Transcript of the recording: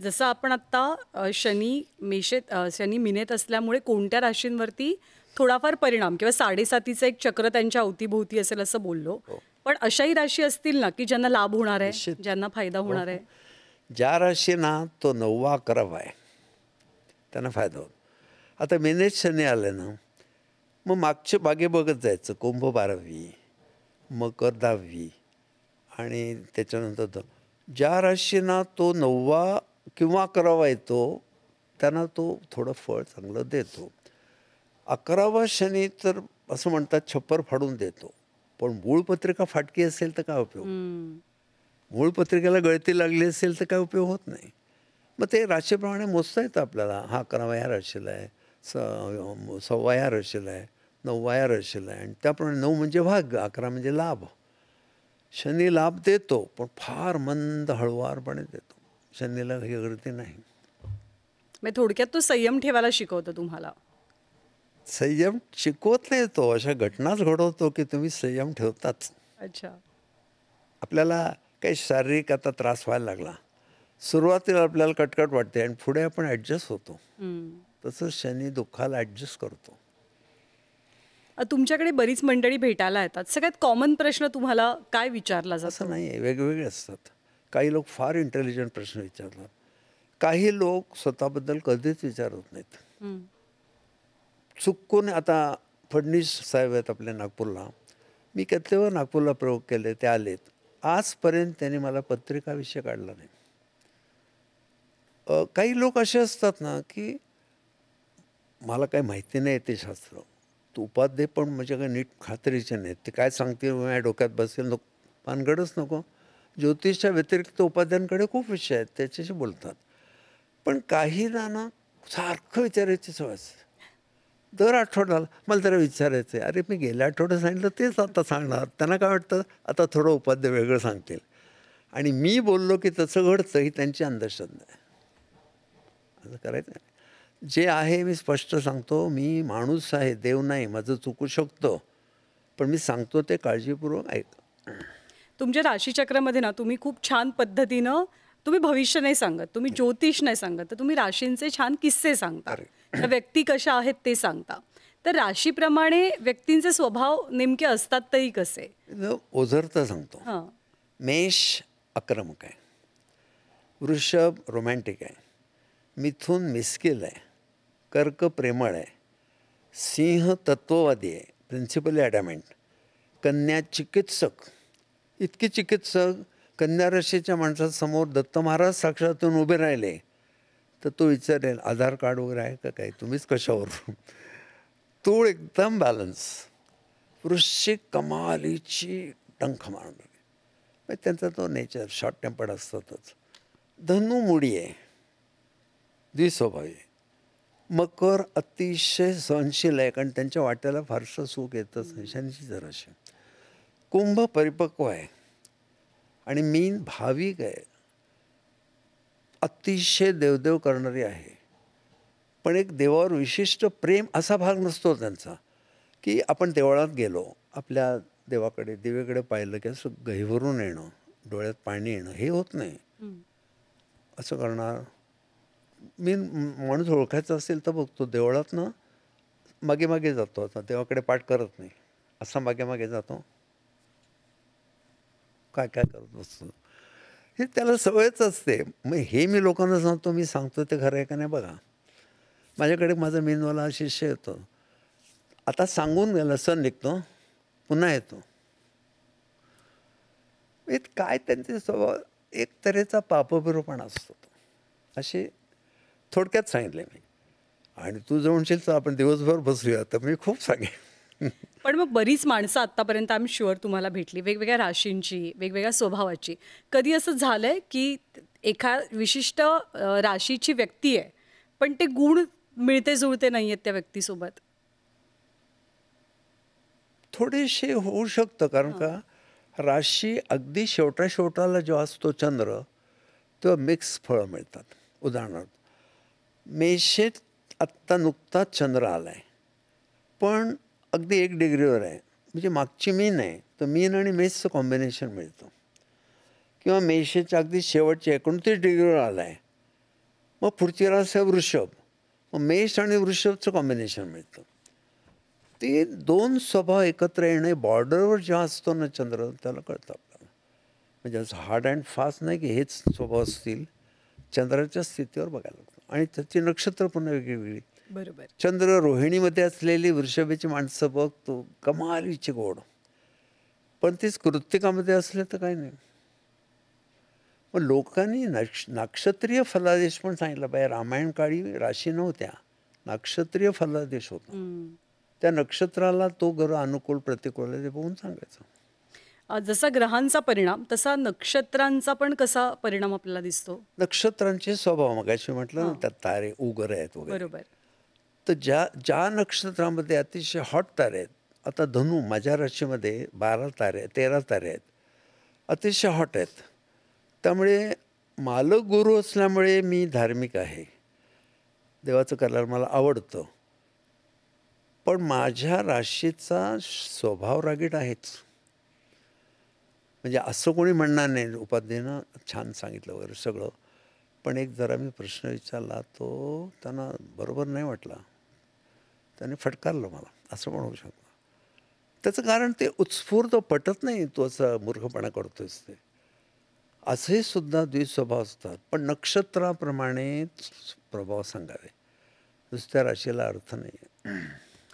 जसं आपण आत्ता शनी मीनेत असल्यामुळे कोणत्या राशींवरती थोडाफार परिणाम किंवा 7.5चं एक चक्र त्यांच्या अवतीभोवती असेल असं बोललो. हो. पण अशाही राशी असतील ना, की ज्यांना लाभ होणार आहे, निश्चित. ज्यांना फायदा हो, होणार हो. आहे? ज्या राशीना तो 9वा 11वा आहे त्यांना फायदा होतो. आता मेनेत शनी आले ना, मग मागे बघत जायचं. कुंभ 12वी, मकर 10वी आणि त्याच्यानंतर ज्या राशीना तो 9वा किंवा 11वा येतो त्यांना तो थोडं फळ चांगलं देतो. 11वा शनी तर असं म्हणतात छप्पर फाडून देतो. पण मूळ पत्रिका फाटकी असेल तर काय उपयोग? हम्म. मूळ पत्रिकेला गळती लागली असेल तर काय उपयोग होत नाही. मग ते राशीप्रमाणे मोजता येतं आपल्याला. हा 11वा या राशीला आहे, 6वा या राशीला आहे, 9वा या राशीला आहे आणि त्याप्रमाणे 9 म्हणजे भाग्य, 11 म्हणजे लाभ. शनी लाभ देतो पण फार मंद हळुवारपणे देतो. शनीला ही गर्दी नाही. म्हणजे थोडक्यात तो संयम ठेवायला शिकवतो तुम्हाला. संयम शिकवत नाही तो, अशा घटनाच घडवतो की तुम्ही संयम ठेवताच. अच्छा. आपल्याला काही शारीरिक आता त्रास व्हायला लागला, सुरुवातीला आपल्याला कटकट वाटते आणि पुढे आपण ॲडजस्ट होतो. हम्म. तसं शनी दुःखाला ॲडजस्ट करतो. तुमच्याकडे बरीच मंडळी भेटायला येतात. सगळ्यात कॉमन प्रश्न तुम्हाला काय विचारला असं जातो? नाही आहे, वेगवेगळे असतात. काही लोक फार इंटेलिजंट प्रश्न विचारतात. काही लोक स्वतःबद्दल कधीच विचारत नाहीत. हम्म. चुकून आता फडणवीस साहेब आहेत आपल्या नागपूरला. मी कित्येक नागपूरला प्रयोग केले, ते आलेत. आजपर्यंत त्यांनी मला पत्रिकाविषय काढला नाही. काही लोक असे असतात ना की मला काही माहिती नाही ते शास्त्र, तू उपाध्ये पण म्हणजे काही नीट खात्रीचे नाहीत. ते काय सांगतील माझ्या डोक्यात बसेल नको, पानगडच नको. ज्योतिषच्या व्यतिरिक्त उपाध्यांकडे खूप विषय आहेत, त्याच्याशी बोलतात. पण काही ना सारखं विचारायची सवय असते. दर आठवड्याला मला जरा विचारायचं आहे. अरे मी गेल्या आठवड्यात सांगितलं तेच आता सांगणार. त्यांना काय वाटतं आता थोडं उपाध्य वेगळं सांगतील आणि मी बोललो की तसं घडतं ही त्यांची अंधश्रद्धा आहे. असं करायचं नाही. जे आहे मी स्पष्ट सांगतो. मी माणूस आहे, देव नाही. माझं चुकू शकतं, पण मी सांगतो ते काळजीपूर्वक ऐक. तुमच्या राशीचक्रामध्ये ना तुम्ही खूप छान पद्धतीनं तुम्ही भविष्य नाही सांगत, तुम्ही ज्योतिष नाही सांगत, तर तुम्ही राशींचे छान किस्से सांगता. त्या व्यक्ती कशा आहेत ते सांगता. तर राशीप्रमाणे व्यक्तींचे स्वभाव नेमके असतात तरी कसे? ओझरतं सांगतो. हां. मेष आक्रमक आहे, वृषभ रोमॅन्टिक आहे, मिथुन मिस्किल आहे, कर्क प्रेमळ आहे, सिंह तत्ववादी आहे, प्रिन्सिपली ॲडॅमेंट, कन्या चिकित्सक. इतकी चिकित्सक कन्या राशीच्या माणसासमोर दत्त महाराज साक्षातून उभे राहिले तर तो विचारेल आधार कार्ड वगैरे आहे का काही, तुम्हीच कशावर. तूळ एकदम बॅलन्स. वृश्चिक कमालीची डंख मारणारी, त्यांचा तो नेचर शॉर्ट टेम्पर्ड असतातच. धनु मुडी आहे, द्विस्वभावी आहे. मकर अतिशय सहनशील आहे, कारण त्यांच्या वाट्याला फारसं सुख येतच नाही, शनीची जराशी. कुंभ परिपक्व आहे आणि मीन भाविक आहे, अतिशय देवदेव करणारी आहे. पण एक देवावर विशिष्ट प्रेम असा भाग नसतो त्यांचा की आपण देवळात गेलो, आपल्या देवाकडे दिवेकडे पाहिलं की असं गहिवरून येणं, डोळ्यात पाणी येणं हे होत नाही. असं करणार मी माणूस ओळखायचा असेल तर बघतो देवळातनं मागे मागे जातो. आता देवाकडे पाठ करत नाही, असा मागे मागे जातो, काय काय करत बसतो. हे त्याला सवयच असते. मग हे मी लोकांना सांगतो, मी सांगतो ते खरं आहे का नाही बघा. माझ्याकडे माझा मीनवाला शिष्य येतो, आता सांगून गेला सण निघतो, पुन्हा येतो. काय त्यांचे स्वभाव एक तऱ्हेचा पापभिरूपणा असतो. असे थोडक्यात सांगितले मी. आणि तू जर म्हणशील तर आपण दिवसभर बसूया तर मी खूप सांगेन. पण मग बरीच माणसं आत्तापर्यंत आय एम शुअर तुम्हाला भेटली, वेगवेगळ्या राशींची, वेगवेगळ्या स्वभावाची. कधी असं झालंय की एका विशिष्ट राशीची व्यक्ती आहे, पण ते गुण मिळते जुळते नाही आहेत त्या व्यक्तीसोबत? थोडेसे होऊ शकतं, कारण का राशी अगदी शेवटाला जेव्हा असतो चंद्र तेव्हा मिक्स फळं मिळतात. उदाहरणार्थ मेषेत आत्ता नुकताच चंद्र आला आहे, पण अगदी 1 डिग्रीवर आहे, म्हणजे मागची मीन आहे तर मीन आणि मेषचं कॉम्बिनेशन मिळतं. किंवा मेषेच्या अगदी शेवटच्या 29 डिग्रीवर आला आहे मग पुढची रास आहे वृषभ. मग मेष आणि वृषभचं कॉम्बिनेशन मिळतं. ते दोन स्वभाव एकत्र येणे बॉर्डरवर जेव्हा असतो ना चंद्र, त्याला कळतं आपल्याला. म्हणजे असं हार्ड अँड फास्ट नाही की हेच स्वभाव असतील. चंद्राच्या स्थितीवर बघायला लागतं आणि त्याची नक्षत्र पुन्हा वेगळी. बरोबर. चंद्र रोहिणीमध्ये असलेली वृषभेची माणसं बघ, तो कमालीची गोड. पण तीच कृत्तिकामध्ये असले तर काही नाही. मग लोकांनी नाक्षत्रीय फलादेश पण सांगितलं पाहिजे. रामायण काळी राशी नव्हत्या, नाक्षत्रीय फलादेश होता. त्या नक्षत्राला तो ग्रह अनुकूल प्रतिकूल आहे ते बघून सांगायचं. जसा ग्रहांचा परिणाम तसा नक्षत्रांचा पण कसा परिणाम आपल्याला दिसतो? नक्षत्रांचे स्वभाव मगाशी म्हटलं ना, हां. त्यात तारे उगर आहेत वगैरे. बरोबर. तर ज्या ज्या नक्षत्रामध्ये अतिशय हॉट तारे आहेत, आता धनु माझ्या राशीमध्ये 12 तारे 13 तारे आहेत, अतिशय हॉट आहेत. त्यामुळे मालक गुरु असल्यामुळे मी धार्मिक आहे, देवाचं करायला मला आवडतं. पण माझ्या राशीचा स्वभाव रागीट आहेच. म्हणजे असं कोणी म्हणणार नाही उपाध्येनं छान सांगितलं वगैरे सगळं. पण एक जरा मी प्रश्न विचारला, तो त्यांना बरोबर नाही वाटला. त्याने फटकारलं मला, असं पण होऊ शकतं. त्याचं कारण ते उत्स्फूर्त पटत नाही, तो असा मूर्खपणा करतोयस ते. असे सुद्धा द्विस्वभाव असतात. पण नक्षत्राप्रमाणेच प्रभाव सांगावे, नुसत्या राशीला अर्थ नाही आहे.